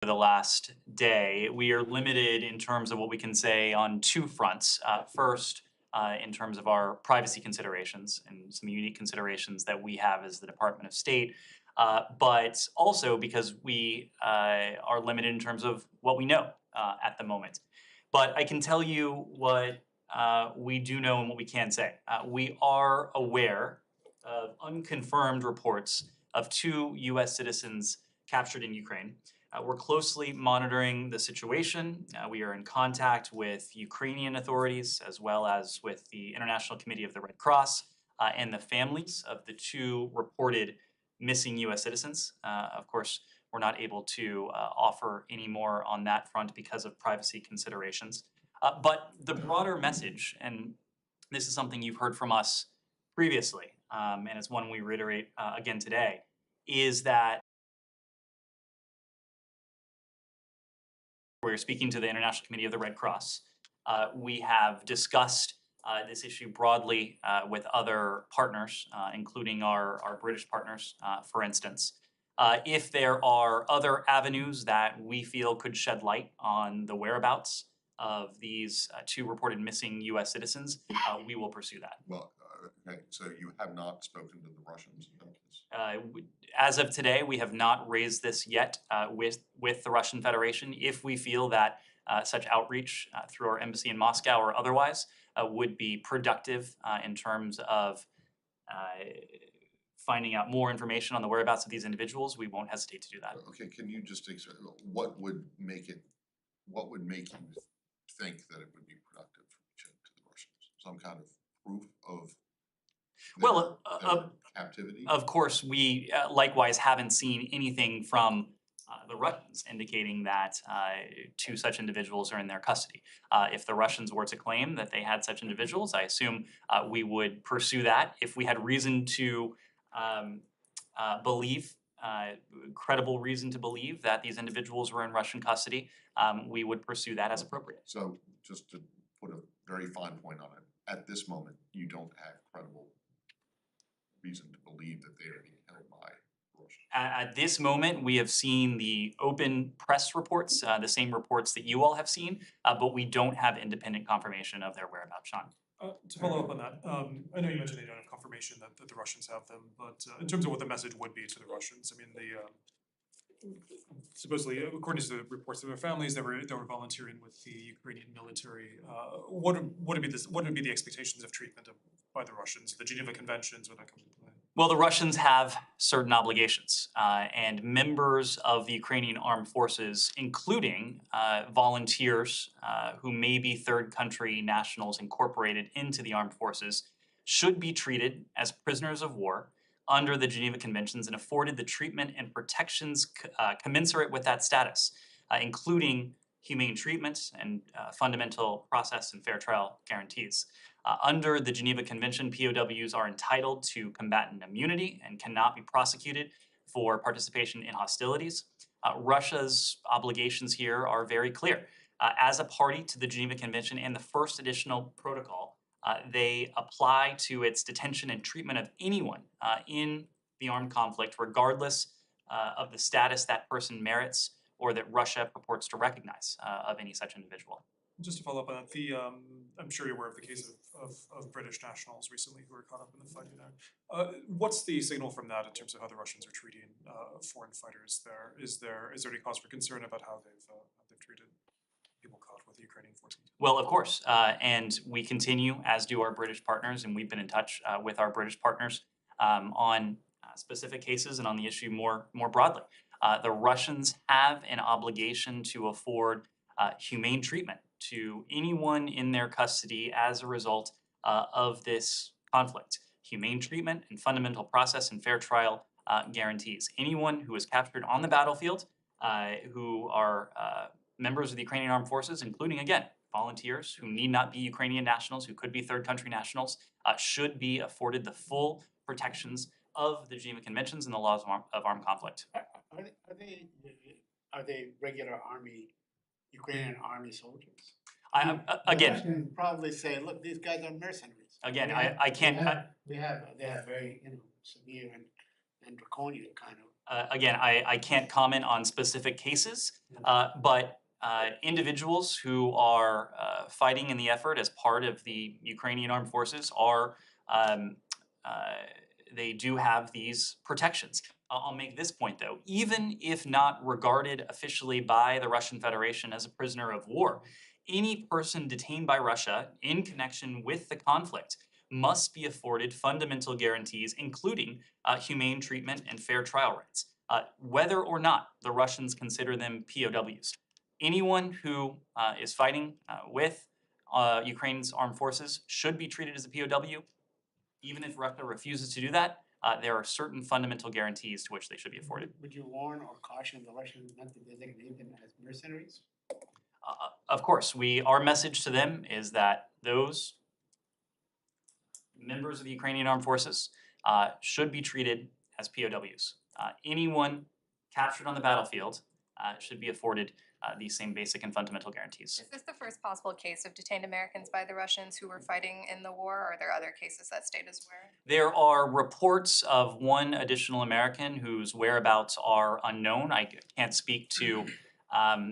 the last day, we are limited in terms of what we can say on two fronts. First, in terms of our privacy considerations and some unique considerations that we have as the Department of State, but also because we are limited in terms of what we know at the moment. But I can tell you what we do know and what we can say. We are aware of unconfirmed reports of two U.S. citizens captured in Ukraine. We're closely monitoring the situation. We are in contact with Ukrainian authorities as well as with the International Committee of the Red Cross and the families of the two reported missing U.S. citizens. Of course, we're not able to offer any more on that front because of privacy considerations. But the broader message, and this is something you've heard from us previously, and it's one we reiterate again today, is that we're speaking to the International Committee of the Red Cross. We have discussed this issue broadly with other partners, including our British partners, for instance. If there are other avenues that we feel could shed light on the whereabouts of these two reported missing U.S. citizens, we will pursue that. Well, okay, so you have not spoken to the Russians about this? As of today, we have not raised this yet with the Russian Federation. If we feel that such outreach through our embassy in Moscow or otherwise would be productive in terms of finding out more information on the whereabouts of these individuals, we won't hesitate to do that. Okay, can you just explain what would make you think that it would be productive to reach out to the Russians? Some kind of proof of their captivity? Of course, we likewise haven't seen anything from the Russians indicating that two such individuals are in their custody. If the Russians were to claim that they had such individuals, I assume we would pursue that. If we had reason to believe, credible reason to believe that these individuals were in Russian custody, we would pursue that as appropriate. So just to put a very fine point on it, at this moment, you don't have credible reason to believe that they are being held by Russia? At this moment, we have seen the open press reports, the same reports that you all have seen, but we don't have independent confirmation of their whereabouts, Sean. To follow up on that, I know you mentioned they don't have confirmation that the Russians have them, but in terms of what the message would be to the Russians, I mean, supposedly, according to the reports of their families, they were volunteering with the Ukrainian military. What would be the expectations of treatment by the Russians? The Geneva Conventions, would that come into play? Well, the Russians have certain obligations, and members of the Ukrainian armed forces, including volunteers who may be third country nationals incorporated into the armed forces, should be treated as prisoners of war under the Geneva Conventions and afforded the treatment and protections commensurate with that status, including humane treatment and fundamental process and fair trial guarantees. Under the Geneva Convention, POWs are entitled to combatant immunity and cannot be prosecuted for participation in hostilities. Russia's obligations here are very clear. As a party to the Geneva Convention and the first additional protocol, they apply to its detention and treatment of anyone in the armed conflict, regardless of the status that person merits or that Russia purports to recognize of any such individual. Just to follow up on that, I'm sure you're aware of the case of British nationals recently who were caught up in the fighting there. What's the signal from that in terms of how the Russians are treating foreign fighters there? Is there any cause for concern about how they've treated people caught with the Ukrainian forces? Well, of course, and we continue, as do our British partners, and we've been in touch with our British partners on specific cases and on the issue more broadly. The Russians have an obligation to afford humane treatment to anyone in their custody as a result of this conflict. Humane treatment and fundamental process and fair trial guarantees. Anyone who is captured on the battlefield, who are members of the Ukrainian armed forces, including, again, volunteers who need not be Ukrainian nationals, who could be third country nationals, should be afforded the full protections of the Geneva Conventions and the laws of armed conflict. Are they regular Ukrainian army soldiers? Again, can probably say, look, these guys are mercenaries. I can't. They have very severe and draconian kind Again, I can't comment on specific cases, but individuals who are fighting in the effort as part of the Ukrainian armed forces are, um, uh, they do have these protections. I'll make this point though, even if not regarded officially by the Russian Federation as a prisoner of war, any person detained by Russia in connection with the conflict must be afforded fundamental guarantees, including humane treatment and fair trial rights, whether or not the Russians consider them POWs. Anyone who is fighting with Ukraine's armed forces should be treated as a POW. Even if Russia refuses to do that, there are certain fundamental guarantees to which they should be afforded. Would you warn or caution the Russians not to designate them as mercenaries? Of course, our message to them is that those members of the Ukrainian armed forces should be treated as POWs. Anyone captured on the battlefield should be afforded these same basic and fundamental guarantees. Is this the first possible case of detained Americans by the Russians who were fighting in the war, or are there other cases that state is aware? There are reports of one additional American whose whereabouts are unknown. I can't speak to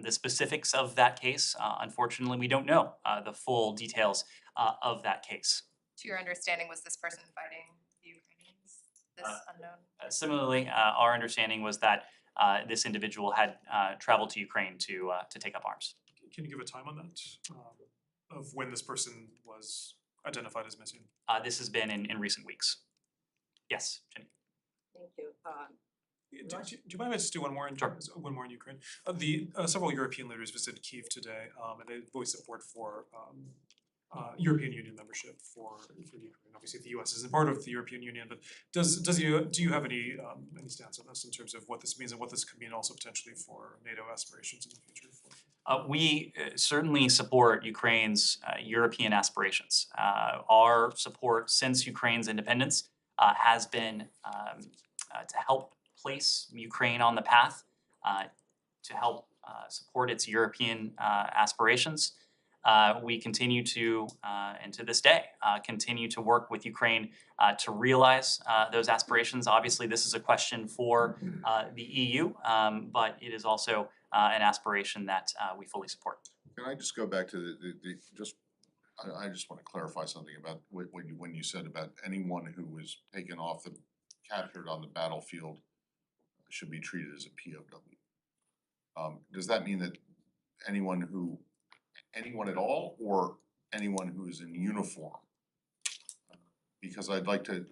the specifics of that case. Unfortunately, we don't know the full details of that case. To your understanding, was this person fighting the Ukrainians, this unknown? Similarly, our understanding was that this individual had traveled to Ukraine to take up arms. Can you give a time on that, of when this person was identified as missing? This has been in recent weeks. Yes, Jenny. Thank you. Do you mind if I just do one more in Sure. one more in Ukraine? Several European leaders visited Kyiv today, and they voiced support for European Union membership for Ukraine. Obviously, the U.S. isn't part of the European Union, but do you have any stance on this in terms of what this means and what this could mean also potentially for NATO aspirations in the future? We certainly support Ukraine's European aspirations. Our support since Ukraine's independence has been to help place Ukraine on the path, to help support its European aspirations. We continue to, and to this day, continue to work with Ukraine to realize those aspirations. Obviously, this is a question for the EU, but it is also an aspiration that we fully support. Can I just go back to I just want to clarify something about when you said about anyone who was taken off captured on the battlefield should be treated as a POW. Does that mean that anyone at all, or anyone who is in uniform? Because I don't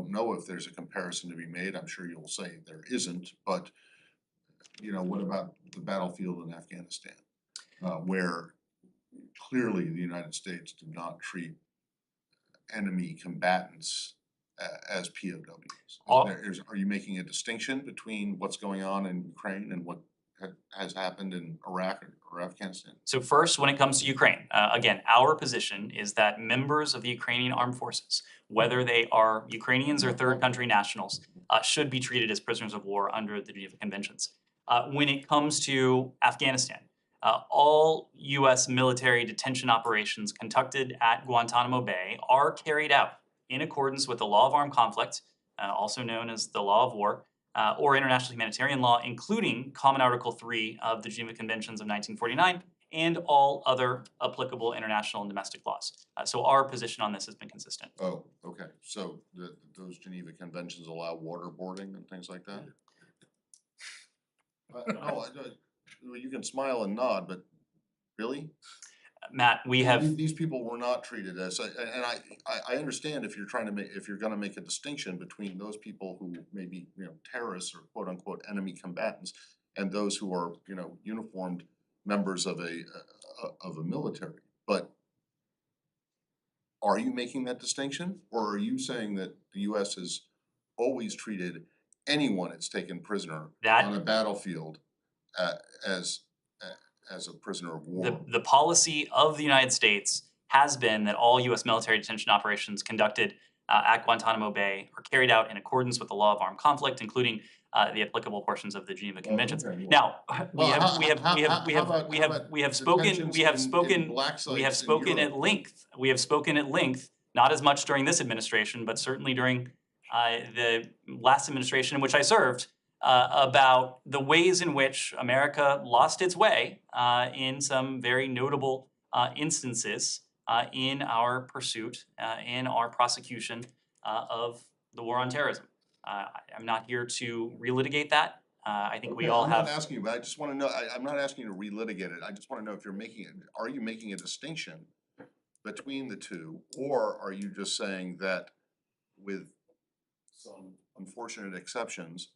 know if there's a comparison to be made. I'm sure you'll say there isn't, but what about the battlefield in Afghanistan, where clearly the United States did not treat enemy combatants as POWs? Are you making a distinction between what's going on in Ukraine and what has happened in Iraq or Afghanistan? So first, when it comes to Ukraine, again, our position is that members of the Ukrainian armed forces, whether they are Ukrainians or third country nationals, should be treated as prisoners of war under the Geneva Conventions. When it comes to Afghanistan, all U.S. military detention operations conducted at Guantanamo Bay are carried out in accordance with the law of armed conflict, also known as the law of war, or international humanitarian law, including Common Article 3 of the Geneva Conventions of 1949 and all other applicable international and domestic laws. So our position on this has been consistent. Oh, okay. So those Geneva Conventions allow waterboarding and things like that? No, you can smile and nod, but really? Matt, we have These people were not treated as, and I understand if you're gonna make a distinction between those people who may be, terrorists or quote unquote enemy combatants and those who are, uniformed members of a military, but are you making that distinction, or are you saying that the US has always treated anyone it's taken prisoner on a battlefield as a prisoner of war? the policy of the United States has been that all U.S. military detention operations conducted at Guantanamo Bay are carried out in accordance with the law of armed conflict, including the applicable portions of the Geneva Conventions. Okay. Now, we Well, have spoken at length. We have spoken at length, not as much during this administration, but certainly during the last administration in which I served about the ways in which America lost its way in some very notable instances in our pursuit, in our prosecution of the war on terrorism. I'm not here to relitigate that. I think we Okay, all I'm have. not asking you, but I just wanna know, I'm not asking you to relitigate it, I just wanna know if are you making a distinction between the two? Or are you just saying that with some unfortunate exceptions,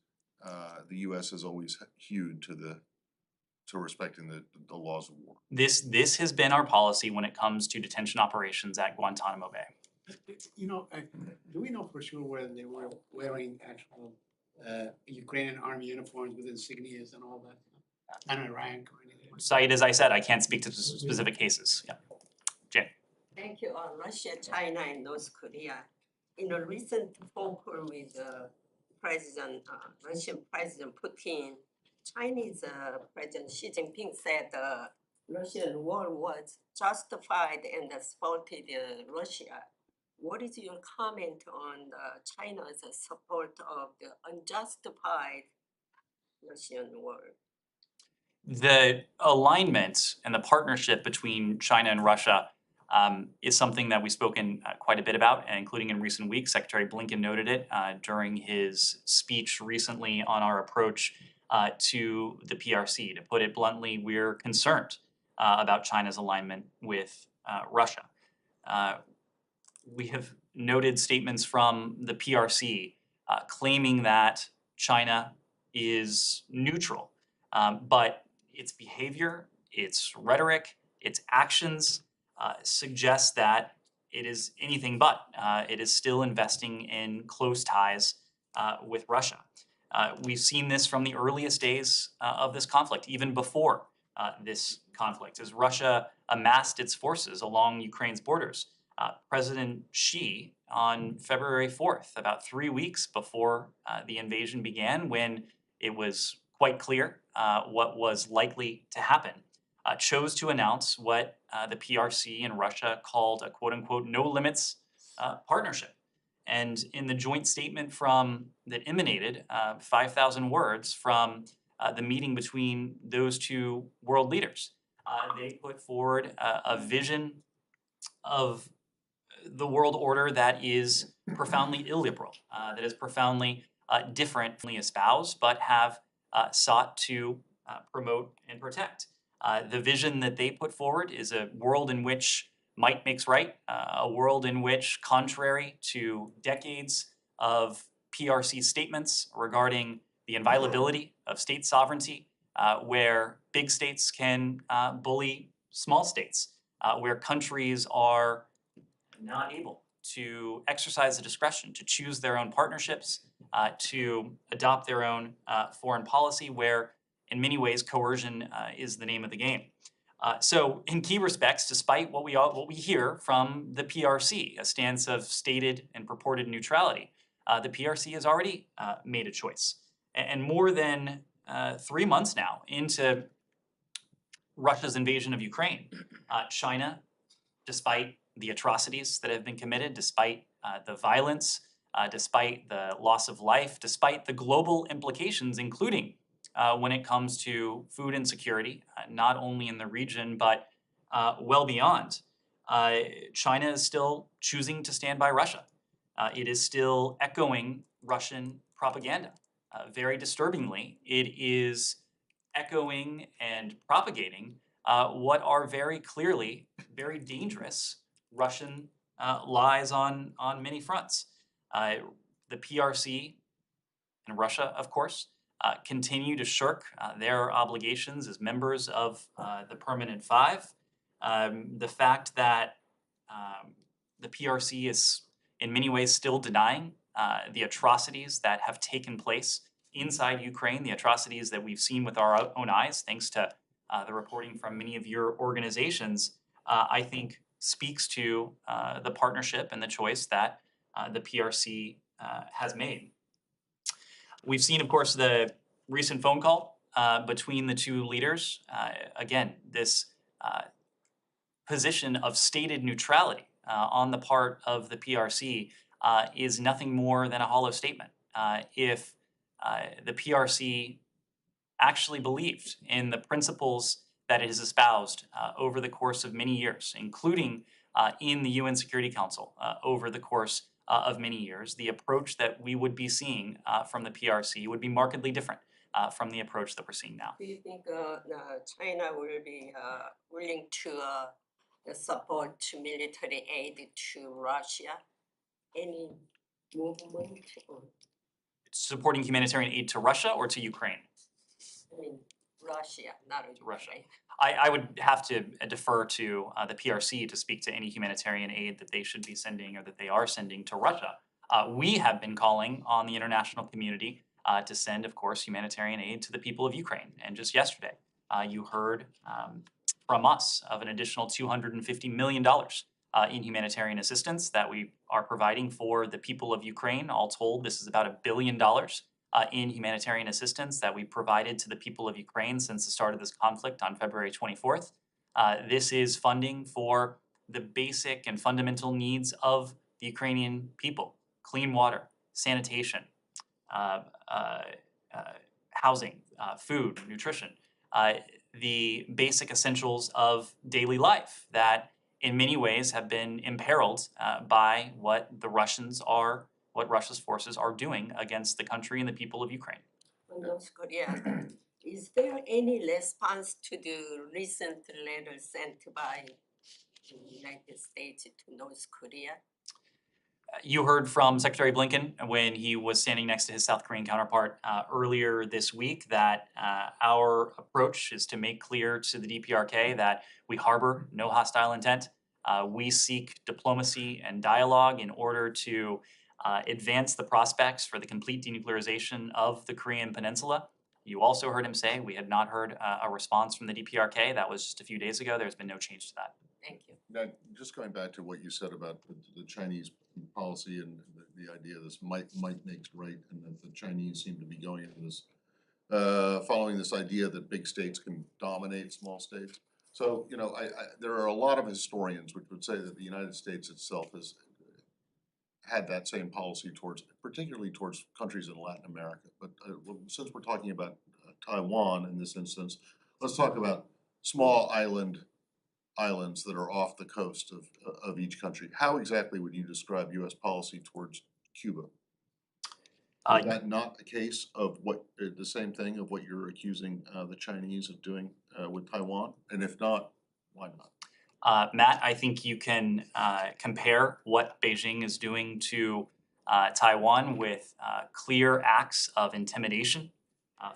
the US has always hewed to respecting the laws of war? This has been our policy when it comes to detention operations at Guantanamo Bay. You know, do we know for sure whether they were wearing actual Ukrainian army uniforms with insignias and all that? And a rank or anything? Saeed, as I said, I can't speak to specific cases. Yeah. Jane. Thank you. Russia, China, and North Korea. In a recent phone call with Russian President Putin, Chinese President Xi Jinping said the Russian war was justified and supported Russia. What is your comment on China's support of the unjustified Russian war? The alignment and the partnership between China and Russia is something that we've spoken quite a bit about, and including in recent weeks. Secretary Blinken noted it during his speech recently on our approach to the PRC. To put it bluntly, we're concerned about China's alignment with Russia. We have noted statements from the PRC claiming that China is neutral, but its behavior, its rhetoric, its actions suggest that it is anything but. It is still investing in close ties with Russia. We've seen this from the earliest days of this conflict, even before this conflict, as Russia amassed its forces along Ukraine's borders. President Xi, on February 4th, about 3 weeks before the invasion began, when it was quite clear what was likely to happen, chose to announce what the PRC and Russia called a quote-unquote no-limits partnership. And in the joint statement that emanated 5,000 words from the meeting between those two world leaders, they put forward a vision of the world order that is profoundly illiberal, that is profoundly differently espoused, but have sought to promote and protect. The vision that they put forward is a world in which might makes right, a world in which, contrary to decades of PRC statements regarding the inviolability of state sovereignty, where big states can bully small states, where countries are not able to exercise the discretion to choose their own partnerships, to adopt their own foreign policy, where in many ways coercion is the name of the game. So in key respects, despite what we hear from the PRC, a stance of stated and purported neutrality, the PRC has already made a choice. And more than 3 months now into Russia's invasion of Ukraine, China, despite the atrocities that have been committed, despite the violence, despite the loss of life, despite the global implications, including when it comes to food insecurity, not only in the region, but well beyond, China is still choosing to stand by Russia. It is still echoing Russian propaganda. Very disturbingly, it is echoing and propagating what are very clearly very dangerous Russian lies on many fronts. The PRC and Russia, of course, continue to shirk their obligations as members of the Permanent Five. The fact that the PRC is in many ways still denying the atrocities that have taken place inside Ukraine, the atrocities that we've seen with our own eyes, thanks to the reporting from many of your organizations, I think speaks to the partnership and the choice that the PRC has made. We've seen, of course, the recent phone call between the two leaders. Again, this position of stated neutrality on the part of the PRC, is nothing more than a hollow statement. If the PRC actually believed in the principles that it has espoused over the course of many years, including in the UN Security Council over the course of many years, the approach that we would be seeing from the PRC would be markedly different from the approach that we're seeing now. Do you think China will be willing to support military aid to Russia? Any movement? Or, Supporting humanitarian aid to Russia or to Ukraine? I mean, Russia, not Russia. Ukraine. I would have to defer to the PRC to speak to any humanitarian aid that they should be sending or that they are sending to Russia. We have been calling on the international community to send, of course, humanitarian aid to the people of Ukraine. And just yesterday, you heard from us of an additional $250 million in humanitarian assistance that we are providing for the people of Ukraine. All told, this is about $1 billion in humanitarian assistance that we provided to the people of Ukraine since the start of this conflict on February 24th. This is funding for the basic and fundamental needs of the Ukrainian people: clean water, sanitation, housing, food, nutrition, the basic essentials of daily life that in many ways have been imperiled by what Russia's forces are doing against the country and the people of Ukraine. North Korea. Is there any response to the recent letter sent by the United States to North Korea? You heard from Secretary Blinken when he was standing next to his South Korean counterpart earlier this week that our approach is to make clear to the DPRK that we harbor no hostile intent. We seek diplomacy and dialogue in order to advance the prospects for the complete denuclearization of the Korean Peninsula. You also heard him say we had not heard a response from the DPRK. That was just a few days ago. There's been no change to that. Thank you. Now, just going back to what you said about the Chinese policy and the idea this might makes right, and that the Chinese seem to be going into this, following this idea that big states can dominate small states. So, you know, there are a lot of historians which would say that the United States itself has had that same policy particularly towards countries in Latin America. But since we're talking about Taiwan in this instance, let's talk about small islands that are off the coast of each country. How exactly would you describe U.S. policy towards Cuba? Is that not the case of the same thing of what you're accusing the Chinese of doing with Taiwan? And if not, why not? Matt, I think you can compare what Beijing is doing to Taiwan with clear acts of intimidation,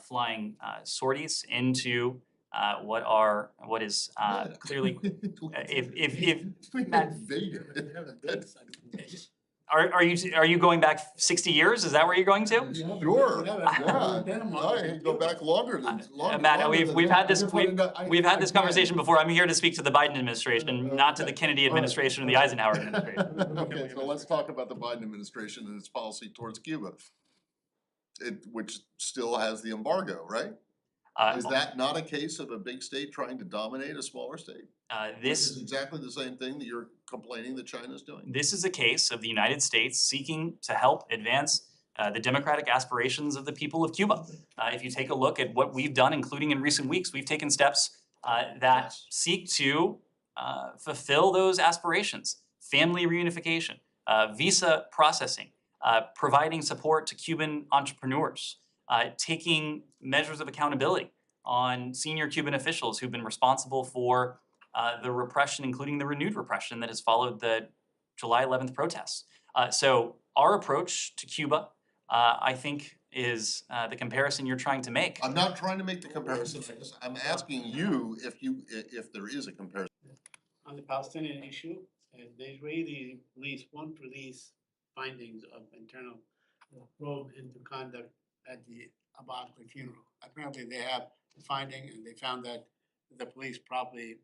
flying sorties into what is clearly if Matt, are you going back 60 years? Is that where you're going to? Sure, I go back longer than Matt, we've had this conversation before. I'm here to speak to the Biden administration, not to the Kennedy administration or the Eisenhower administration. Okay, so let's talk about the Biden administration and its policy towards Cuba, which still has the embargo, right? Is that not a case of a big state trying to dominate a smaller state? This is exactly the same thing that you're complaining that China's doing. This is a case of the United States seeking to help advance the democratic aspirations of the people of Cuba. If you take a look at what we've done, including in recent weeks, we've taken steps that seek to fulfill those aspirations: family reunification, visa processing, providing support to Cuban entrepreneurs, taking measures of accountability on senior Cuban officials who've been responsible for the repression, including the renewed repression that has followed the July 11th protests. So our approach to Cuba, I think, is the comparison you're trying to make. I'm not trying to make the comparison, I'm asking you if there is a comparison. On the Palestinian issue, the Israeli police won't release findings of internal probe into conduct at the Abbaqi funeral. Apparently they have the finding, and they found that the police probably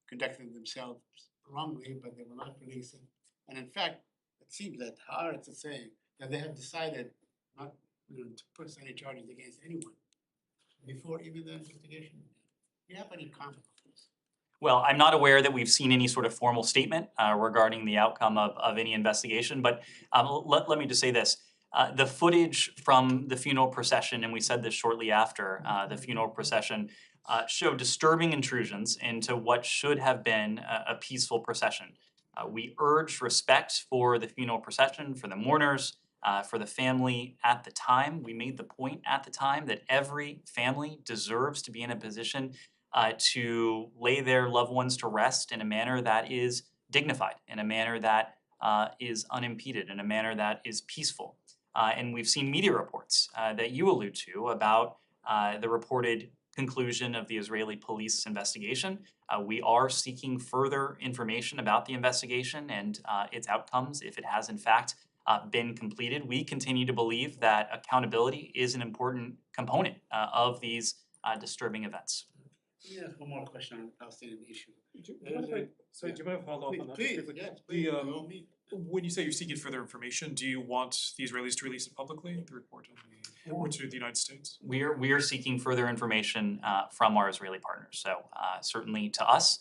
conducted themselves wrongly, but they will not release it. And in fact, it seems that hard to say that they have decided not to press any charges against anyone before even the investigation. Do you have any comment on this? Well, I'm not aware that we've seen any sort of formal statement regarding the outcome of any investigation, but let me just say this. The footage from the funeral procession, and we said this shortly after the funeral procession, showed disturbing intrusions into what should have been a peaceful procession. We urged respect for the funeral procession, for the mourners, for the family at the time. We made the point at the time that every family deserves to be in a position to lay their loved ones to rest in a manner that is dignified, in a manner that is unimpeded, in a manner that is peaceful. And we've seen media reports that you allude to about the reported conclusion of the Israeli police investigation. We are seeking further information about the investigation and its outcomes if it has in fact been completed. We continue to believe that accountability is an important component of these disturbing events. Let me ask one more question on the Palestinian issue. Do you mind if I, sorry, do you mind if I follow up on that? just Please, briefly? yes, please, by all The, means. when you say you're seeking further information, do you want the Israelis to release it publicly, the report on the, or to the United States? We are seeking further information from our Israeli partners. So certainly to us,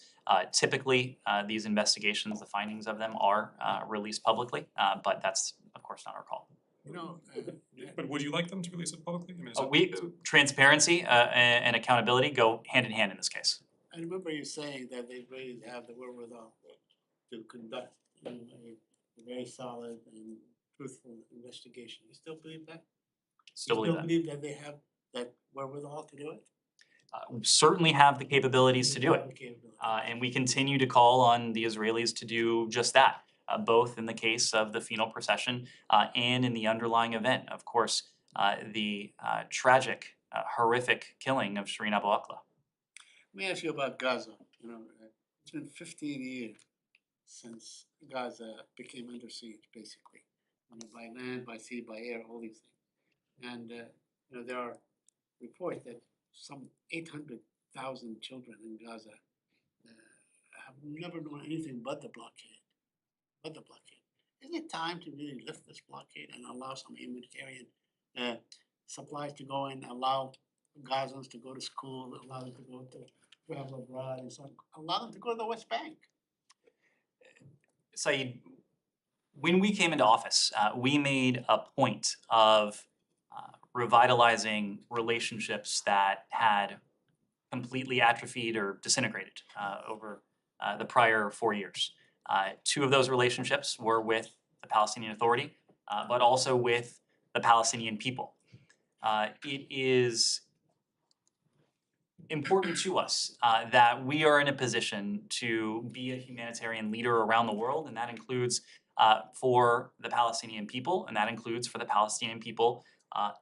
typically these investigations, the findings of them are released publicly, but that's of course not our call. You know, But would you like them to release it publicly? I mean, is that- We transparency and accountability go hand in hand in this case. I remember you saying that the Israelis have the wherewithal to conduct a very solid and truthful investigation. You still believe that? Still You believe that. believe that they have that wherewithal to do it? We certainly have the capabilities to do it. Have the capability. And we continue to call on the Israelis to do just that, both in the case of the funeral procession and in the underlying event. Of course, the tragic, horrific killing of Shireen Abu Akleh. Let me ask you about Gaza. You know, it's been 15 years since Gaza became under siege, basically. You know, by land, by sea, by air, all these things. And you know, there are reports that some 800,000 children in Gaza have never known anything but the blockade. Isn't it time to really lift this blockade and allow some humanitarian supplies to go in, allow Gazans to go to school, allow them to go to travel abroad and so on, allow them to go to the West Bank? Saeed, when we came into office, we made a point of revitalizing relationships that had completely atrophied or disintegrated over the prior 4 years. Two of those relationships were with the Palestinian Authority, but also with the Palestinian people. It is important to us that we are in a position to be a humanitarian leader around the world, and that includes for the Palestinian people, and that includes for the Palestinian people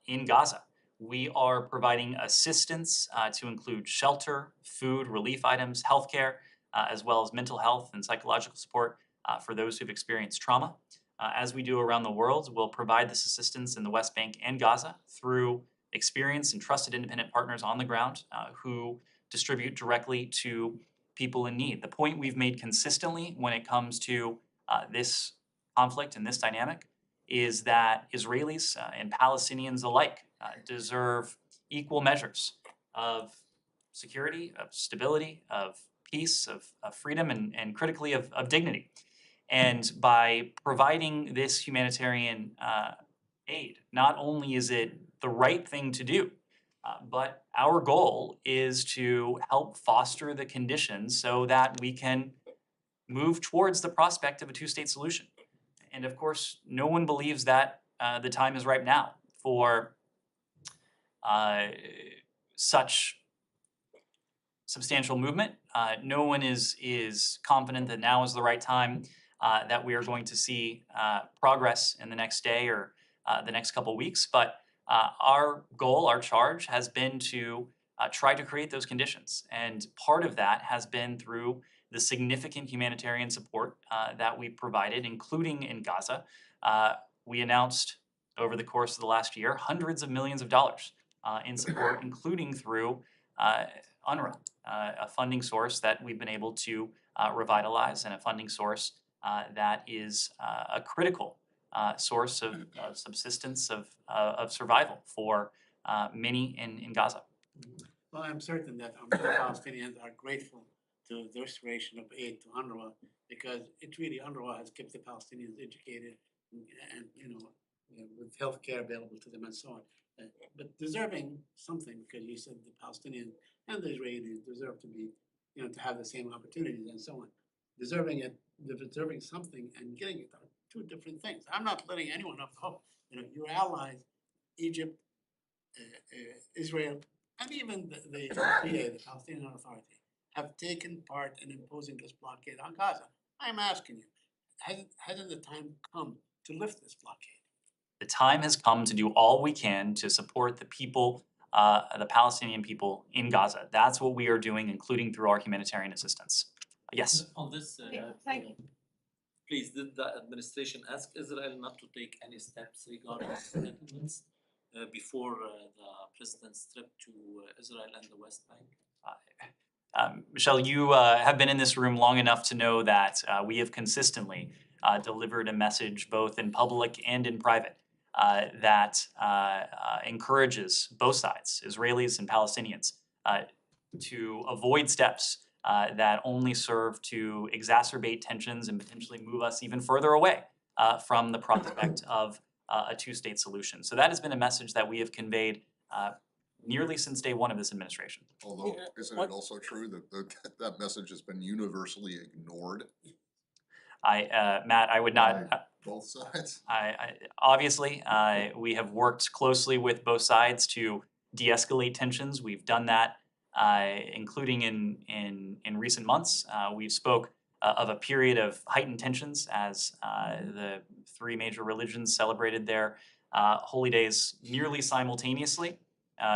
in Gaza. We are providing assistance to include shelter, food, relief items, healthcare, as well as mental health and psychological support for those who've experienced trauma. As we do around the world, we'll provide this assistance in the West Bank and Gaza through experienced and trusted independent partners on the ground who distribute directly to people in need. The point we've made consistently when it comes to this conflict and this dynamic is that Israelis and Palestinians alike deserve equal measures of security, of stability, of peace, of freedom, and critically of dignity. And by providing this humanitarian aid, not only is it the right thing to do, but our goal is to help foster the conditions so that we can move towards the prospect of a two-state solution. And of course, no one believes that the time is right now for such substantial movement. No one is confident that now is the right time, that we are going to see progress in the next day or the next couple weeks. But our goal, our charge has been to try to create those conditions. And part of that has been through the significant humanitarian support that we provided, including in Gaza. We announced over the course of the last year hundreds of millions of dollars in support, including through UNRWA, a funding source that we've been able to revitalize, and a funding source that is a critical source of subsistence, of survival for many in Gaza. Well, I'm certain that Palestinians are grateful to the restoration of aid to UNRWA, because it's really UNRWA has kept the Palestinians educated and, with healthcare available to them and so on. But deserving something, because you said the Palestinians and the Israelis deserve to be, to have the same opportunities and so on. Deserving something and getting it are two different things. I'm not letting anyone off the hook. Your allies, Egypt, Israel, and even the PA, the Palestinian Authority, have taken part in imposing this blockade on Gaza. I'm asking you, hasn't the time come to lift this blockade? The time has come to do all we can to support the people, the Palestinian people in Gaza. That's what we are doing, including through our humanitarian assistance. Yes. On this, Thank you. please, did the administration ask Israel not to take any steps regarding settlements before the president's trip to Israel and the West Bank? Michelle, you have been in this room long enough to know that we have consistently delivered a message both in public and in private that encourages both sides, Israelis and Palestinians, to avoid steps that only serve to exacerbate tensions and potentially move us even further away from the prospect of a two-state solution. So that has been a message that we have conveyed nearly since day one of this administration. Although, isn't it also true that that message has been universally ignored Matt, I would not. by both sides? Obviously, we have worked closely with both sides to de-escalate tensions. We've done that, including in recent months. We spoke of a period of heightened tensions as the three major religions celebrated their holy days nearly simultaneously.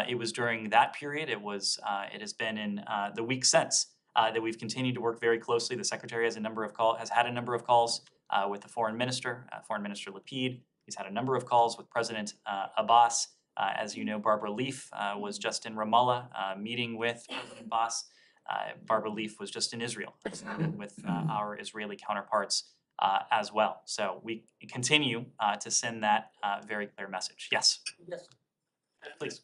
It was during that period. It has been in the week since that we've continued to work very closely. The secretary has had a number of calls with the foreign minister Lapid. He's had a number of calls with President Abbas. As you know, Barbara Leaf was just in Ramallah meeting with President Abbas. Barbara Leaf was just in Israel with our Israeli counterparts as well. So we continue to send that very clear message. Yes, Yes. please.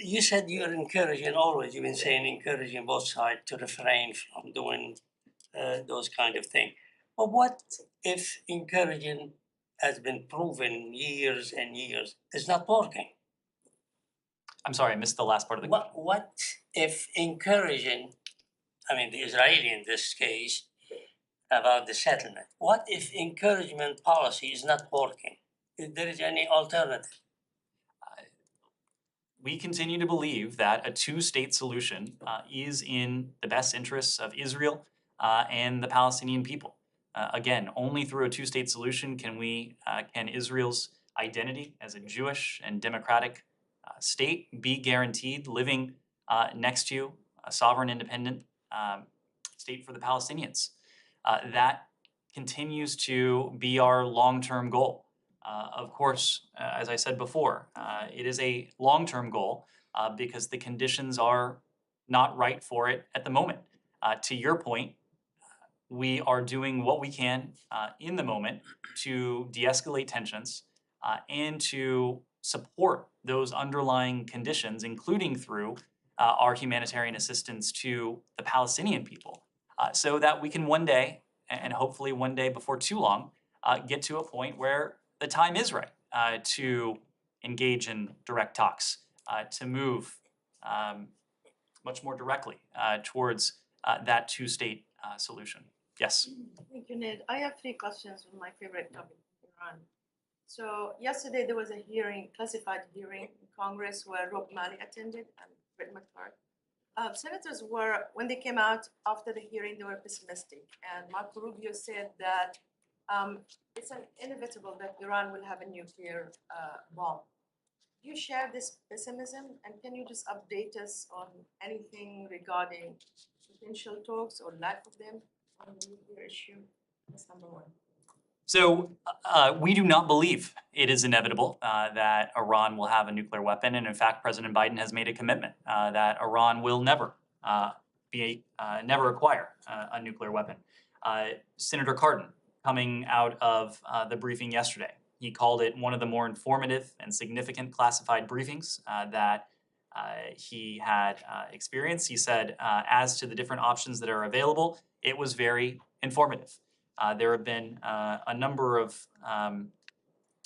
You said you're encouraging, always you've been saying encouraging both sides to refrain from doing those kind of things. But what if encouraging has been proven years and years is not working? I'm sorry, I missed the last part of the question. What if encouraging, the Israeli in this case, about the settlement, what if encouragement policy is not working? If there is any alternative? We continue to believe that a two-state solution is in the best interests of Israel and the Palestinian people. Again, only through a two-state solution can Israel's identity as a Jewish and democratic state be guaranteed, living next to a sovereign, independent state for the Palestinians. That continues to be our long-term goal. Of course, as I said before, it is a long-term goal because the conditions are not right for it at the moment. To your point, we are doing what we can in the moment to de-escalate tensions and to support those underlying conditions, including through our humanitarian assistance to the Palestinian people, so that we can one day, and hopefully one day before too long, get to a point where the time is right to engage in direct talks, to move much more directly towards that two-state solution. Yes. Thank you, Ned. I have three questions on my favorite topic, Iran. So yesterday there was a hearing, classified hearing in Congress where Rob Malley attended and Brett McCart. Senators were, when they came out after the hearing, they were pessimistic. And Marco Rubio said that it's inevitable that Iran will have a nuclear bomb. Do you share this pessimism? And can you just update us on anything regarding potential talks or lack of them on the nuclear issue? That's number one. So we do not believe it is inevitable that Iran will have a nuclear weapon. And in fact, President Biden has made a commitment that Iran will never acquire a nuclear weapon. Senator Cardin, coming out of the briefing yesterday, he called it one of the more informative and significant classified briefings that he had experience. He said, as to the different options that are available, it was very informative. There have been a number of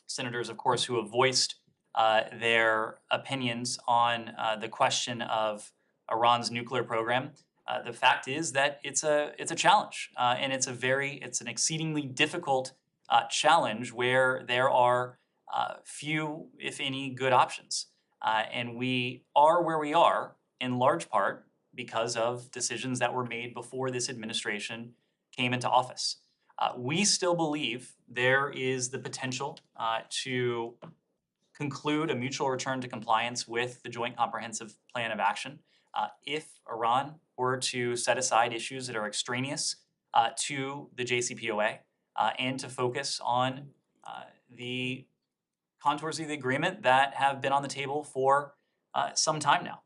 senators, of course, who have voiced their opinions on the question of Iran's nuclear program. The fact is that it's a challenge, and it's an exceedingly difficult challenge where there are few, if any, good options. And we are where we are in large part because of decisions that were made before this administration came into office. We still believe there is the potential to conclude a mutual return to compliance with the Joint Comprehensive Plan of Action if Iran were to set aside issues that are extraneous to the JCPOA and to focus on the contours of the agreement that have been on the table for some time now.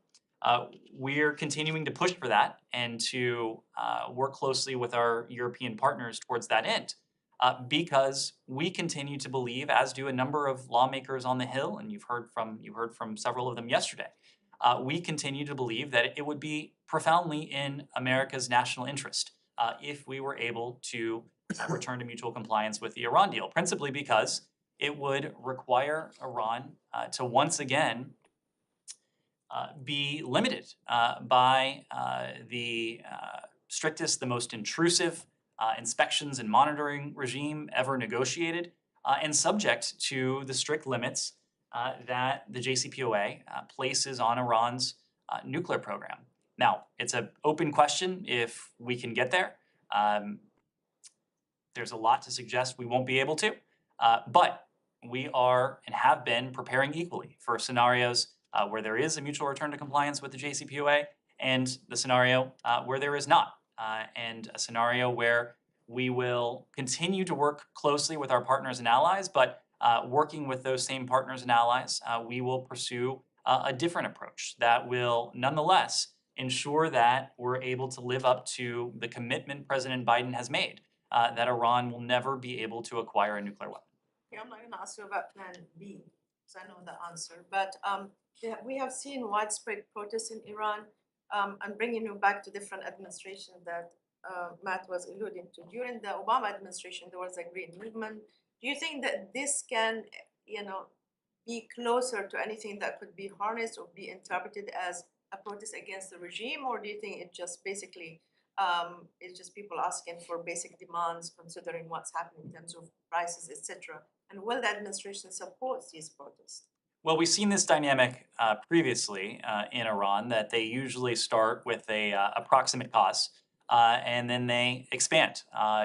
We're continuing to push for that and to work closely with our European partners towards that end, because we continue to believe, as do a number of lawmakers on the Hill, and you heard from several of them yesterday. We continue to believe that it would be profoundly in America's national interest if we were able to return to mutual compliance with the Iran deal, principally because it would require Iran to once again be limited by the strictest, the most intrusive inspections and monitoring regime ever negotiated, and subject to the strict limits that the JCPOA places on Iran's nuclear program. Now, it's an open question if we can get there. There's a lot to suggest we won't be able to, but we are and have been preparing equally for scenarios where there is a mutual return to compliance with the JCPOA and the scenario where there is not, and a scenario where we will continue to work closely with our partners and allies, but working with those same partners and allies, we will pursue a different approach that will nonetheless ensure that we're able to live up to the commitment President Biden has made that Iran will never be able to acquire a nuclear weapon. Yeah, I'm not gonna ask you about Plan B, because I know the answer, but we have seen widespread protests in Iran. I'm bringing you back to different administrations that Matt was alluding to. During the Obama administration, there was a green movement. Do you think that this can, be closer to anything that could be harnessed or be interpreted as a protest against the regime, or do you think it just basically it's just people asking for basic demands, considering what's happening in terms of prices, etc.? And will the administration support these protests? Well, we've seen this dynamic previously in Iran, that they usually start with a approximate cause, and then they expand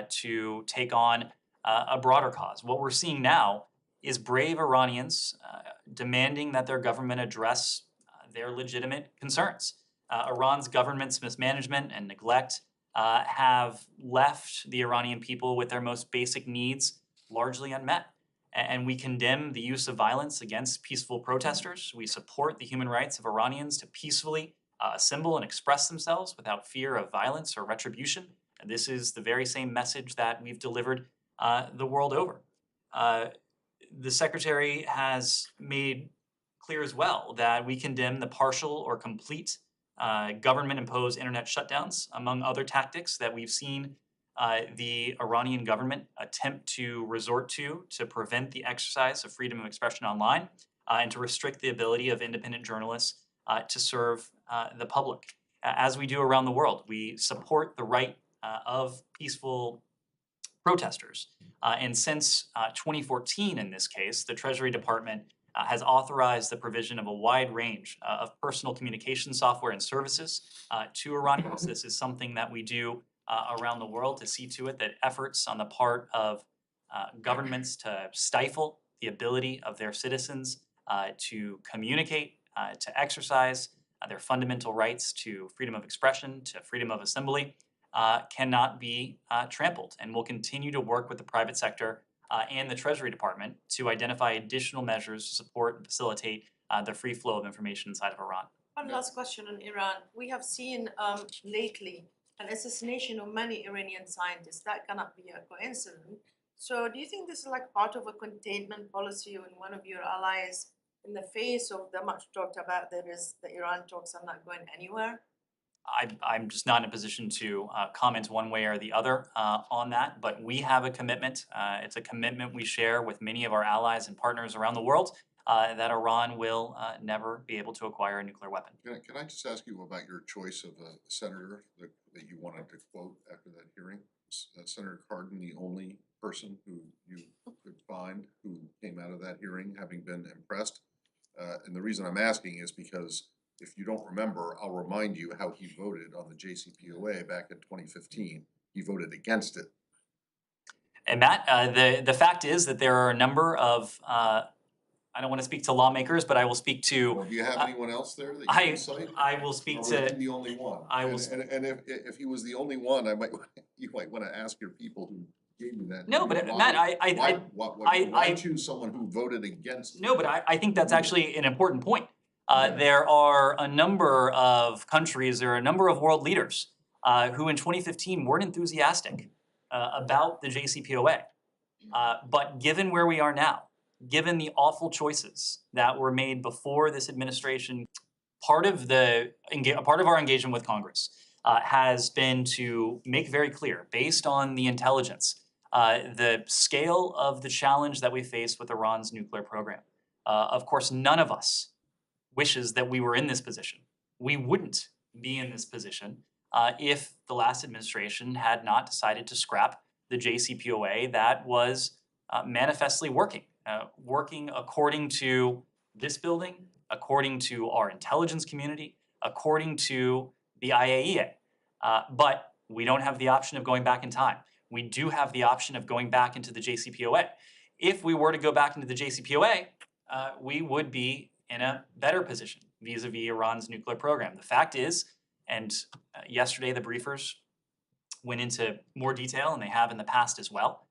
to take on a broader cause. What we're seeing now is brave Iranians demanding that their government address their legitimate concerns. Iran's government's mismanagement and neglect have left the Iranian people with their most basic needs largely unmet. And we condemn the use of violence against peaceful protesters. We support the human rights of Iranians to peacefully assemble and express themselves without fear of violence or retribution. And this is the very same message that we've delivered the world over. The Secretary has made clear as well that we condemn the partial or complete government-imposed internet shutdowns, among other tactics that we've seen the Iranian government attempt to resort to prevent the exercise of freedom of expression online and to restrict the ability of independent journalists to serve the public. As we do around the world, we support the right of peaceful protesters. And since 2014, in this case, the Treasury Department has authorized the provision of a wide range of personal communication software and services to Iranians. This is something that we do around the world to see to it that efforts on the part of governments to stifle the ability of their citizens to communicate, to exercise their fundamental rights to freedom of expression, to freedom of assembly, cannot be trampled. And we'll continue to work with the private sector and the Treasury Department to identify additional measures to support and facilitate the free flow of information inside of Iran. One last question on Iran. We have seen lately an assassination of many Iranian scientists. That cannot be a coincidence. So do you think this is like part of a containment policy when one of your allies in the face of the much talked about, there is the Iran talks are not going anywhere? I'm just not in a position to comment one way or the other on that, but we have a commitment. It's a commitment we share with many of our allies and partners around the world that Iran will never be able to acquire a nuclear weapon. Can I just ask you about your choice of a senator that you wanted to quote after that hearing? Senator Cardin, the only person who you could find who came out of that hearing having been impressed. And the reason I'm asking is because if you don't remember, I'll remind you how he voted on the JCPOA back in 2015. He voted against it. And Matt, the fact is that there are a number of I don't want to speak to lawmakers, but I will speak to. Well, do you have anyone else there that you can cite? I will speak Or was to. he the only one? I will. And if he was the only one, you might want to ask your people who gave you that. No, but why- Matt, why choose someone who voted against? No, but I think that's actually an important point. There are a number of countries, there are a number of world leaders who in 2015 weren't enthusiastic about the JCPOA. But given where we are now, given the awful choices that were made before this administration, part of our engagement with Congress has been to make very clear, based on the intelligence, the scale of the challenge that we face with Iran's nuclear program. Of course, none of us wishes that we were in this position. We wouldn't be in this position if the last administration had not decided to scrap the JCPOA that was manifestly working according to this building, according to our intelligence community, according to the IAEA. But we don't have the option of going back in time. We do have the option of going back into the JCPOA. If we were to go back into the JCPOA, we would be in a better position vis-a-vis Iran's nuclear program. The fact is, and yesterday the briefers went into more detail, and they have in the past as well,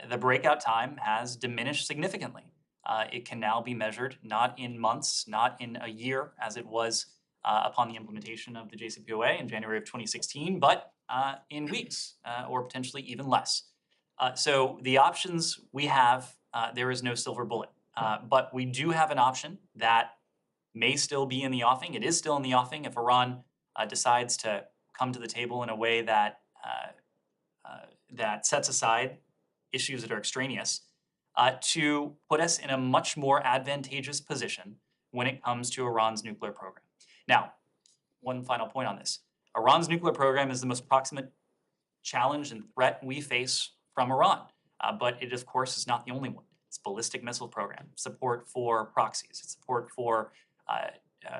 the breakout time has diminished significantly. It can now be measured not in months, not in a year, as it was upon the implementation of the JCPOA in January of 2016, but in weeks or potentially even less. So the options we have, there is no silver bullet. But we do have an option that may still be in the offing. It is still in the offing if Iran decides to come to the table in a way that that sets aside issues that are extraneous, to put us in a much more advantageous position when it comes to Iran's nuclear program. Now, one final point on this. Iran's nuclear program is the most proximate challenge and threat we face from Iran, but it, of course, is not the only one. It's ballistic missile program, support for proxies, it's support for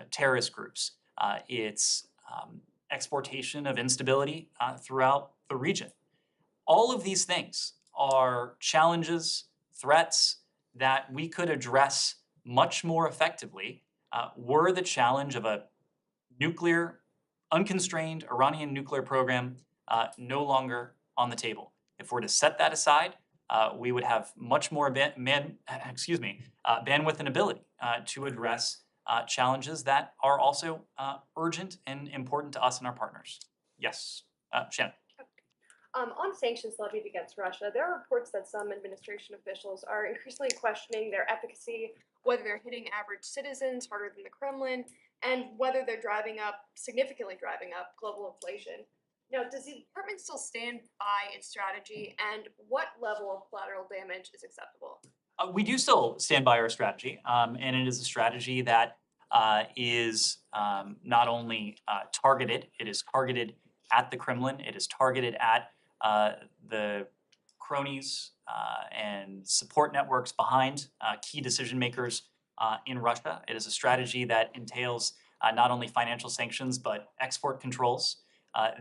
terrorist groups, it's exportation of instability throughout the region. All of these things are challenges, threats that we could address much more effectively were the challenge of a nuclear, unconstrained Iranian nuclear program no longer on the table. If we're to set that aside, we would have much more bandwidth and ability to address challenges that are also urgent and important to us and our partners. Yes, Shannon. On sanctions levied against Russia, there are reports that some administration officials are increasingly questioning their efficacy, whether they're hitting average citizens harder than the Kremlin, and whether they're significantly driving up global inflation. Now, does the department still stand by its strategy, and what level of collateral damage is acceptable? We do still stand by our strategy, and it is a strategy that is not only targeted, it is targeted at the Kremlin, it is targeted at the cronies and support networks behind key decision makers in Russia. It is a strategy that entails not only financial sanctions, but export controls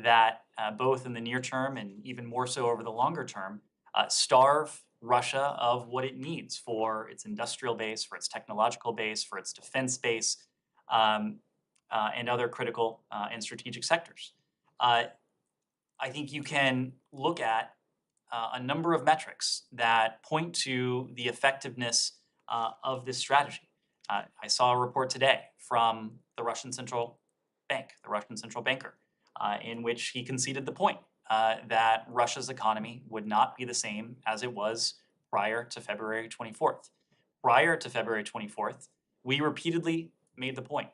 that both in the near term and even more so over the longer term starve Russia of what it needs for its industrial base, for its technological base, for its defense base, and other critical and strategic sectors. I think you can look at a number of metrics that point to the effectiveness of this strategy. I saw a report today from the Russian central bank, the Russian central banker, in which he conceded the point that Russia's economy would not be the same as it was prior to February 24th. Prior to February 24th, we repeatedly made the point,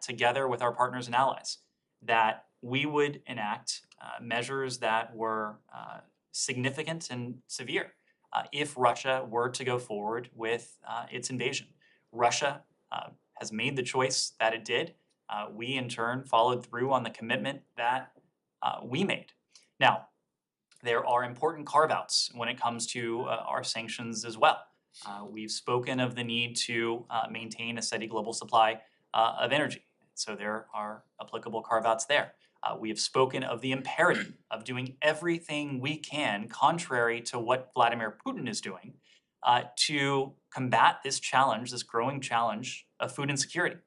together with our partners and allies, that we would enact measures that were significant and severe if Russia were to go forward with its invasion. Russia has made the choice that it did. We in turn followed through on the commitment that we made. Now, there are important carve-outs when it comes to our sanctions as well. We've spoken of the need to maintain a steady global supply of energy. So there are applicable carve-outs there. We have spoken of the imperative of doing everything we can, contrary to what Vladimir Putin is doing, to combat this challenge, this growing challenge of food insecurity.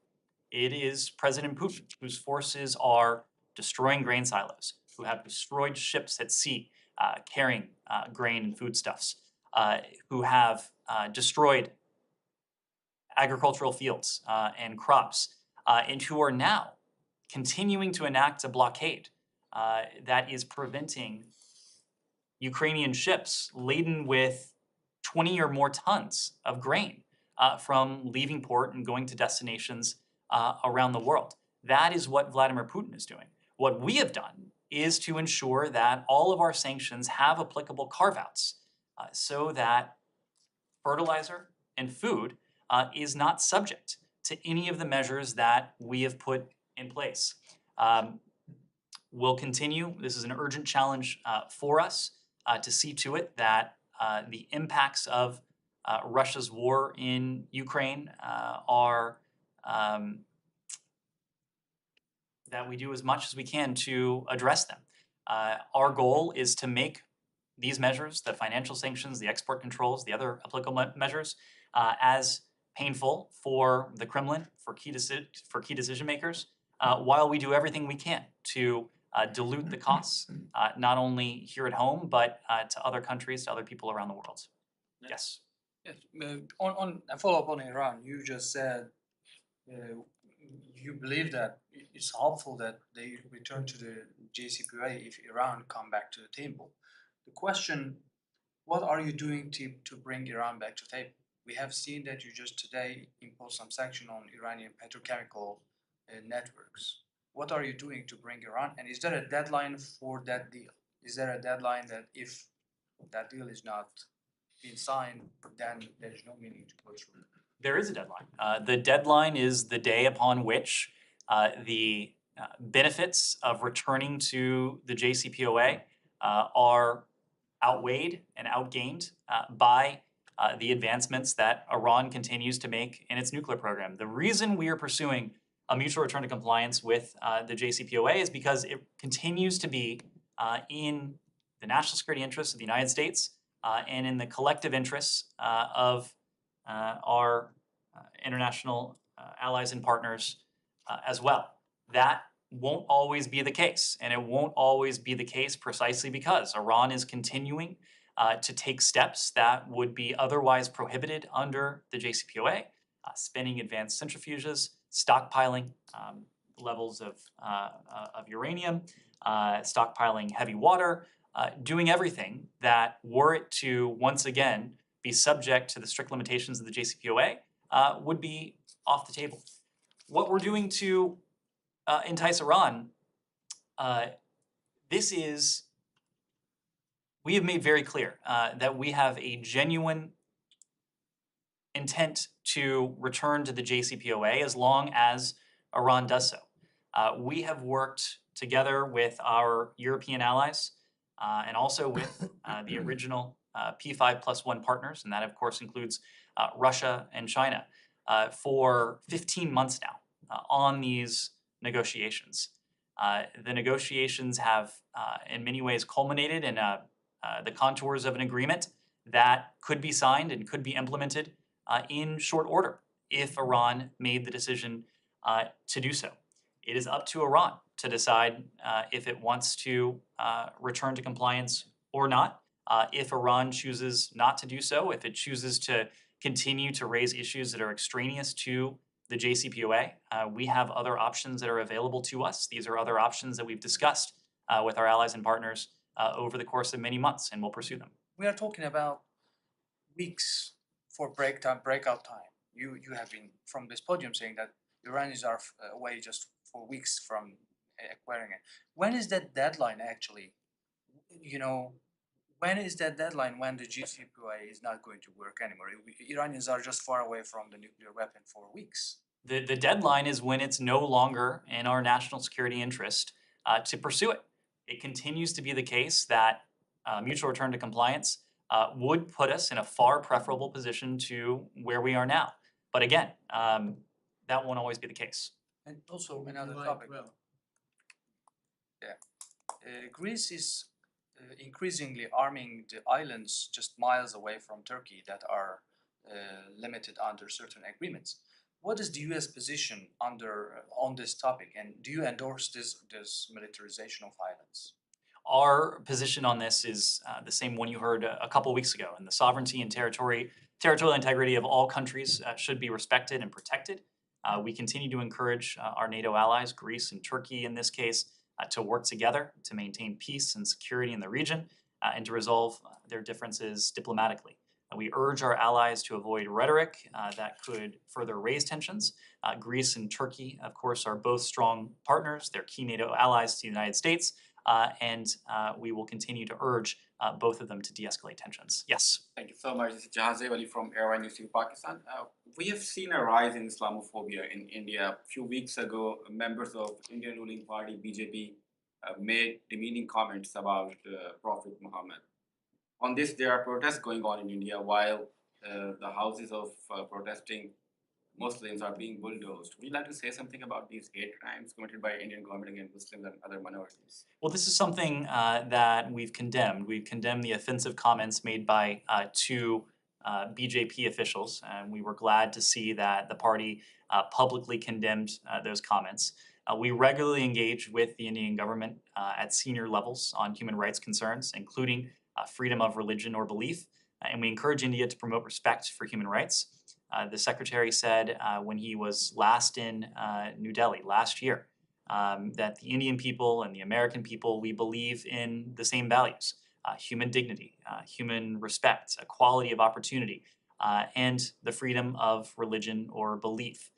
It is President Putin whose forces are destroying grain silos, who have destroyed ships at sea carrying grain and foodstuffs, who have destroyed agricultural fields and crops, and who are now continuing to enact a blockade that is preventing Ukrainian ships laden with 20 or more tons of grain from leaving port and going to destinations around the world. That is what Vladimir Putin is doing. What we have done is to ensure that all of our sanctions have applicable carve-outs so that fertilizer and food is not subject to any of the measures that we have put in place. We'll continue. This is an urgent challenge for us to see to it that the impacts of Russia's war in Ukraine are that we do as much as we can to address them. Our goal is to make these measures, the financial sanctions, the export controls, the other applicable measures, as painful for the Kremlin, for key decision makers, while we do everything we can to dilute the costs, not only here at home, but to other countries, to other people around the world. Yes. Yes, on a follow-up on Iran, you just said you believe that it's helpful that they return to the JCPOA if Iran come back to the table. The question, what are you doing to bring Iran back to the table? We have seen that you just today imposed some sanction on Iranian petrochemical networks. What are you doing to bring Iran? And is there a deadline for that deal? Is there a deadline that if that deal is not being signed, then there is no meaning to go through? There is a deadline. The deadline is the day upon which the benefits of returning to the JCPOA are outweighed and outgained by the advancements that Iran continues to make in its nuclear program. The reason we are pursuing a mutual return to compliance with the JCPOA is because it continues to be in the national security interests of the United States and in the collective interests of our international allies and partners as well. That won't always be the case, and it won't always be the case precisely because Iran is continuing to take steps that would be otherwise prohibited under the JCPOA, spinning advanced centrifuges, stockpiling levels of uranium, stockpiling heavy water, doing everything that, were it to once again be subject to the strict limitations of the JCPOA, would be off the table. What we're doing to entice Iran, we have made very clear that we have a genuine intent to return to the JCPOA as long as Iran does so. We have worked together with our European allies and also with the original P5+1 partners, and that of course includes Russia and China, for 15 months now on these negotiations. The negotiations have in many ways culminated in the contours of an agreement that could be signed and could be implemented in short order if Iran made the decision to do so. It is up to Iran to decide if it wants to return to compliance or not. If Iran chooses not to do so, if it chooses to continue to raise issues that are extraneous to the JCPOA, we have other options that are available to us. These are other options that we've discussed with our allies and partners over the course of many months, and we'll pursue them. We are talking about weeks for breakout time. you have been from this podium saying that Iranians are away just for weeks from acquiring it. When is that deadline actually? You know, when is that deadline when the JCPOA is not going to work anymore? Iranians are just far away from the nuclear weapon for weeks. The deadline is when it's no longer in our national security interest to pursue it. It continues to be the case that mutual return to compliance would put us in a far preferable position to where we are now. But again, that won't always be the case. And also another Right, topic. well, Greece is increasingly arming the islands just miles away from Turkey that are limited under certain agreements. What is the U.S. position on this topic, and do you endorse this militarization of islands? Our position on this is the same one you heard a couple weeks ago, and the sovereignty and territorial integrity of all countries should be respected and protected. We continue to encourage our NATO allies, Greece and Turkey in this case, to work together to maintain peace and security in the region and to resolve their differences diplomatically. We urge our allies to avoid rhetoric that could further raise tensions. Greece and Turkey, of course, are both strong partners. They're key NATO allies to the United States, and we will continue to urge both of them to de-escalate tensions. Yes? Thank you so much. This is Jahazev Ali from Airline News TV Pakistan. We have seen a rise in Islamophobia in India. A few weeks ago, members of Indian ruling party BJP made demeaning comments about Prophet Muhammad. On this, there are protests going on in India while the houses of protesting Muslims are being bulldozed. Would you like to say something about these hate crimes committed by Indian government against Muslims and other minorities? Well, this is something that we've condemned. We've condemned the offensive comments made by two BJP officials, and we were glad to see that the party publicly condemned those comments. We regularly engage with the Indian government at senior levels on human rights concerns, including freedom of religion or belief, and we encourage India to promote respect for human rights. The secretary said when he was last in New Delhi last year that the Indian people and the American people, we believe in the same values, human dignity, human respect, equality of opportunity, and the freedom of religion or belief.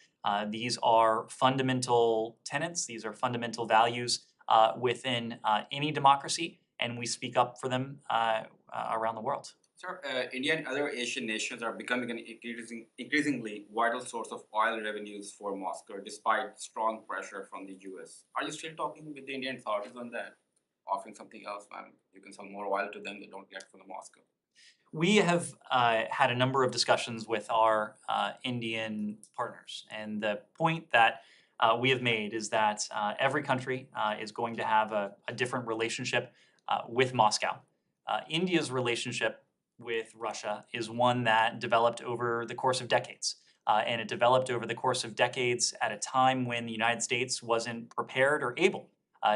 These are fundamental tenets, these are fundamental values within any democracy, and we speak up for them around the world. Sir, India and other Asian nations are becoming an increasingly vital source of oil revenues for Moscow, despite strong pressure from the US. Are you still talking with the Indian authorities on that? Offering something else, man, you can sell more oil to them they don't get from the Moscow. We have had a number of discussions with our Indian partners, and the point that we have made is that every country is going to have a different relationship with Moscow. India's relationship with Russia is one that developed over the course of decades. And it developed over the course of decades at a time when the United States wasn't prepared or able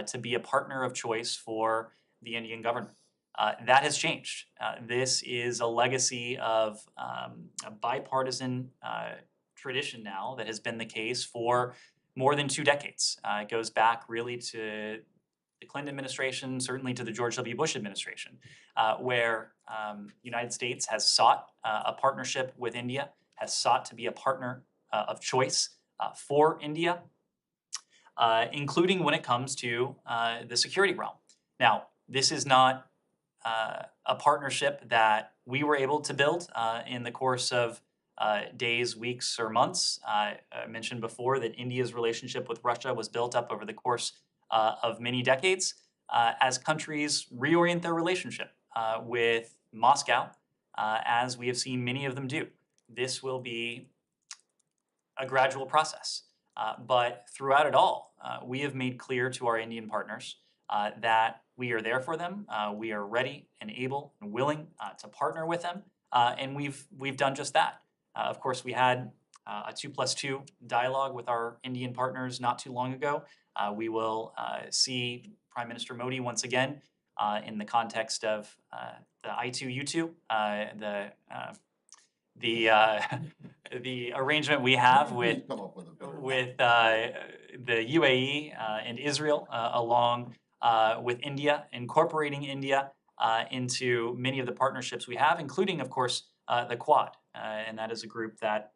to be a partner of choice for the Indian government. That has changed. This is a legacy of a bipartisan tradition now that has been the case for more than 2 decades. It goes back really to the Clinton administration, certainly to the George W. Bush administration, where the United States has sought a partnership with India, has sought to be a partner of choice for India, including when it comes to the security realm. Now, this is not a partnership that we were able to build in the course of days, weeks, or months. I mentioned before that India's relationship with Russia was built up over the course of many decades as countries reorient their relationship with Moscow, as we have seen many of them do. This will be a gradual process. But throughout it all, we have made clear to our Indian partners that we are there for them. We are ready and able and willing to partner with them, and we've done just that. Of course, we had a 2+2 dialogue with our Indian partners not too long ago. We will see Prime Minister Modi once again in the context of the I2U2, the arrangement we have with the UAE and Israel, along with India, incorporating India into many of the partnerships we have, including, of course, the Quad. and that is a group that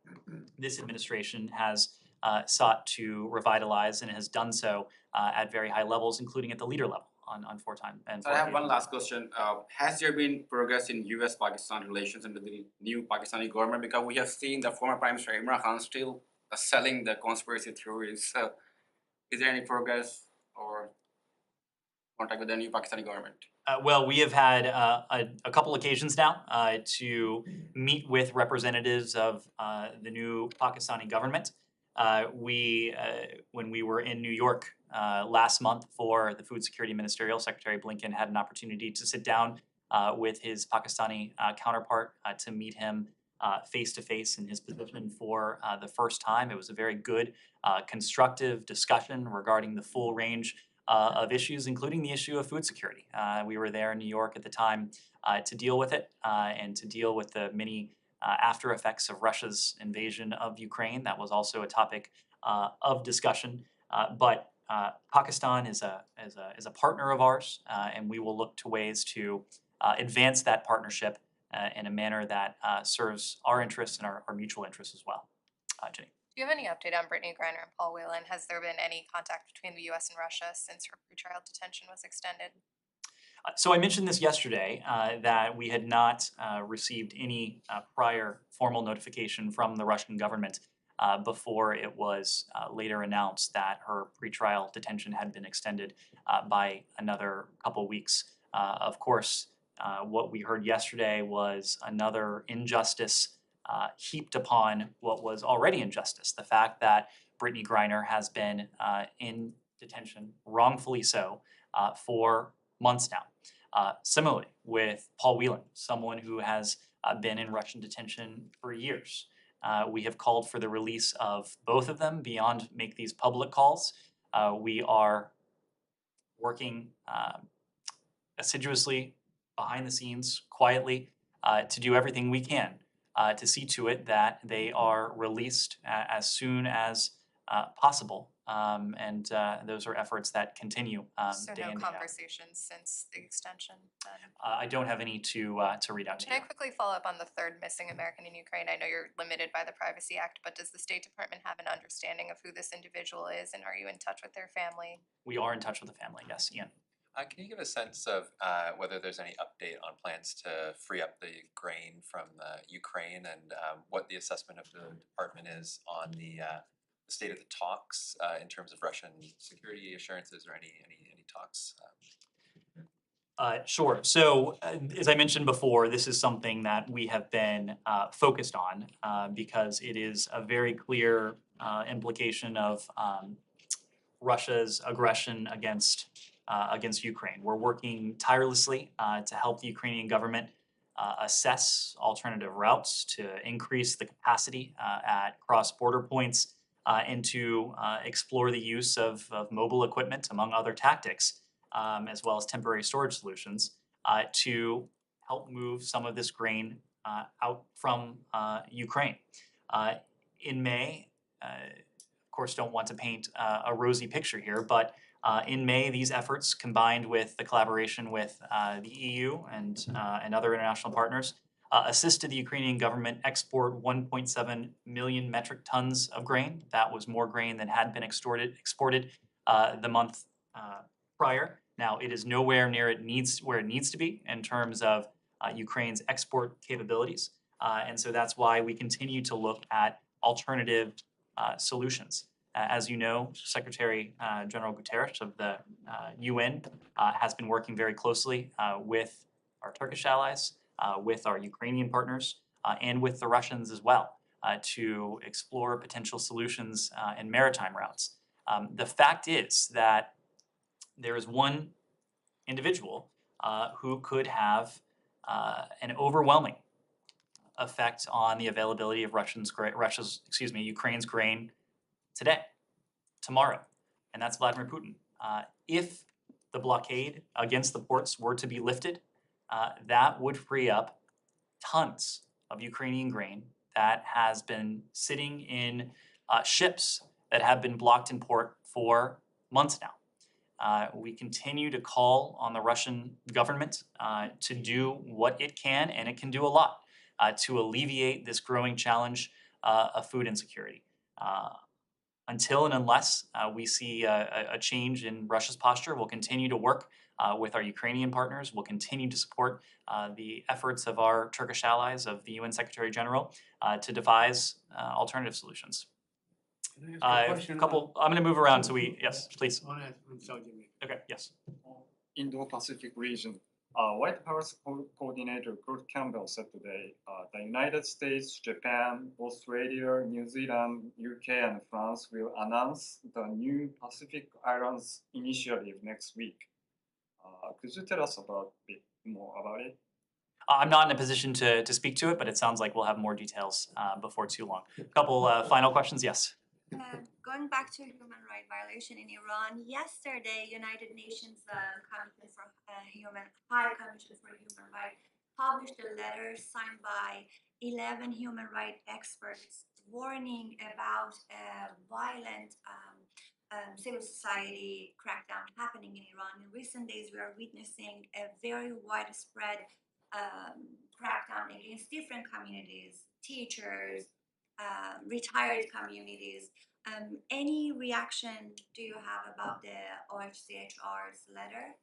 this administration has sought to revitalize and has done so at very high levels, including at the leader level on four time and So I have one last question. Has there been progress in US-Pakistan relations under the new Pakistani government? Because we have seen the former Prime Minister Imran Khan still selling the conspiracy theories. So is there any progress or contact with the new Pakistani government? Well, we have had a couple occasions now to meet with representatives of the new Pakistani government. When we were in New York last month for the Food Security Ministerial, Secretary Blinken had an opportunity to sit down with his Pakistani counterpart to meet him face to face in his position for the first time. It was a very good, constructive discussion regarding the full range of issues, including the issue of food security. We were there in New York at the time to deal with it and to deal with the many after effects of Russia's invasion of Ukraine. That was also a topic of discussion. But Pakistan is a partner of ours, and we will look to ways to advance that partnership in a manner that serves our interests and our mutual interests as well. Jenny. Do you have any update on Brittany Griner and Paul Whelan? Has there been any contact between the US and Russia since her pretrial detention was extended? So I mentioned this yesterday, that we had not received any prior formal notification from the Russian government before it was later announced that her pretrial detention had been extended by another couple weeks. Of course, what we heard yesterday was another injustice heaped upon what was already injustice. The fact that Brittany Griner has been in detention, wrongfully so, for months now. Similarly, with Paul Whelan, someone who has been in Russian detention for years. We have called for the release of both of them beyond make these public calls. We are working assiduously behind the scenes, quietly, to do everything we can to see to it that they are released as soon as possible. And those are efforts that continue So day no in, day out. conversations since the extension then? I don't have any to read out to Can I you. quickly follow up on the third missing American in Ukraine? I know you're limited by the Privacy Act, but does the State Department have an understanding of who this individual is, and are you in touch with their family? We are in touch with the family, yes, Ian. Can you give a sense of whether there's any update on plans to free up the grain from Ukraine and what the assessment of the department is on the state of the talks in terms of Russian security assurances or any talks? Sure. So, as I mentioned before, this is something that we have been focused on because it is a very clear implication of Russia's aggression against Ukraine. We're working tirelessly to help the Ukrainian government assess alternative routes to increase the capacity at cross-border points and to explore the use of mobile equipment, among other tactics, as well as temporary storage solutions, to help move some of this grain out from Ukraine. In May, of course, don't want to paint a rosy picture here, but in May, these efforts, combined with the collaboration with the EU and other international partners, assisted the Ukrainian government export 1.7 million metric tons of grain. That was more grain than had been exported the month prior. Now, it is nowhere near where it needs to be in terms of Ukraine's export capabilities. And so that's why we continue to look at alternative solutions. As you know, Secretary General Guterres of the UN has been working very closely with our Turkish allies, with our Ukrainian partners, and with the Russians as well to explore potential solutions and maritime routes. The fact is that there is one individual who could have an overwhelming effect on the availability of Ukraine's grain today, tomorrow, and that's Vladimir Putin. If the blockade against the ports were to be lifted, that would free up tons of Ukrainian grain that has been sitting in ships that have been blocked in port for months now. We continue to call on the Russian government to do what it can, and it can do a lot, to alleviate this growing challenge of food insecurity. Until and unless we see a change in Russia's posture, we'll continue to work with our Ukrainian partners. We'll continue to support the efforts of our Turkish allies, of the UN Secretary General, to devise alternative solutions. Can I ask a A question? couple, I'm gonna move around, so yes, please. I wanna ask, I'm sorry, Jimmy. Okay, yes. Indo-Pacific region. White House coordinator Kurt Campbell said today, the United States, Japan, Australia, New Zealand, UK, and France will announce the new Pacific Islands Initiative next week. Could you tell us a bit more about it? I'm not in a position to speak to it, but it sounds like we'll have more details before too long. Couple final questions, yes. Going back to human rights violation in Iran, yesterday United Nations Commission for High Commission for Human Rights published a letter signed by 11 human rights experts warning about violent civil society crackdown happening in Iran. In recent days, we are witnessing a very widespread crackdown against different communities, teachers, retired communities. Any reaction do you have about the OHCHR's letter?